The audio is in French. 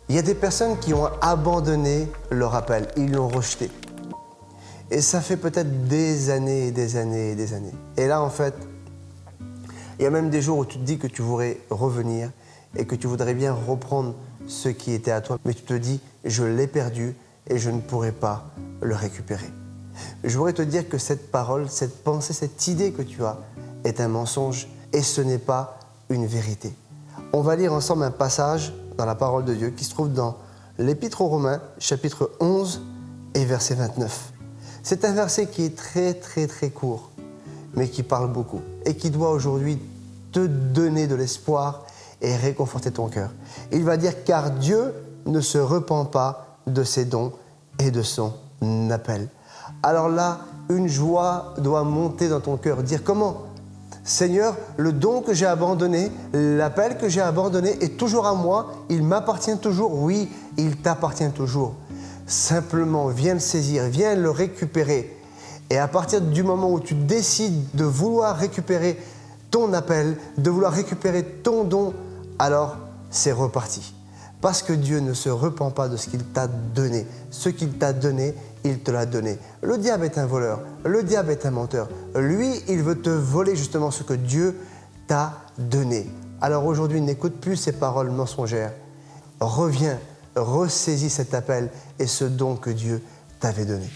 Il y a des personnes qui ont abandonné leur appel, ils l'ont rejeté. Et ça fait peut-être des années et des années et des années. Et là, en fait, il y a même des jours où tu te dis que tu voudrais revenir et que tu voudrais bien reprendre ce qui était à toi, mais tu te dis, je l'ai perdu et je ne pourrai pas le récupérer. Je voudrais te dire que cette parole, cette pensée, cette idée que tu as est un mensonge et ce n'est pas une vérité. On va lire ensemble un passage dans la parole de Dieu qui se trouve dans l'Épître aux Romains, chapitre 11 et verset 29. C'est un verset qui est très court, mais qui parle beaucoup et qui doit aujourd'hui te donner de l'espoir et réconforter ton cœur. Il va dire « Car Dieu ne se repent pas de ses dons et de son appel. » Alors là, une joie doit monter dans ton cœur. Dire comment ? Seigneur, le don que j'ai abandonné, l'appel que j'ai abandonné est toujours à moi, il m'appartient toujours. Oui, il t'appartient toujours. Simplement, viens le saisir, viens le récupérer. Et à partir du moment où tu décides de vouloir récupérer ton appel, de vouloir récupérer ton don, alors c'est reparti. Parce que Dieu ne se repent pas de ce qu'il t'a donné. Ce qu'il t'a donné, il te l'a donné. Le diable est un voleur, le diable est un menteur. Lui, il veut te voler justement ce que Dieu t'a donné. Alors aujourd'hui, n'écoute plus ces paroles mensongères. Reviens, ressaisis cet appel et ce don que Dieu t'avait donné.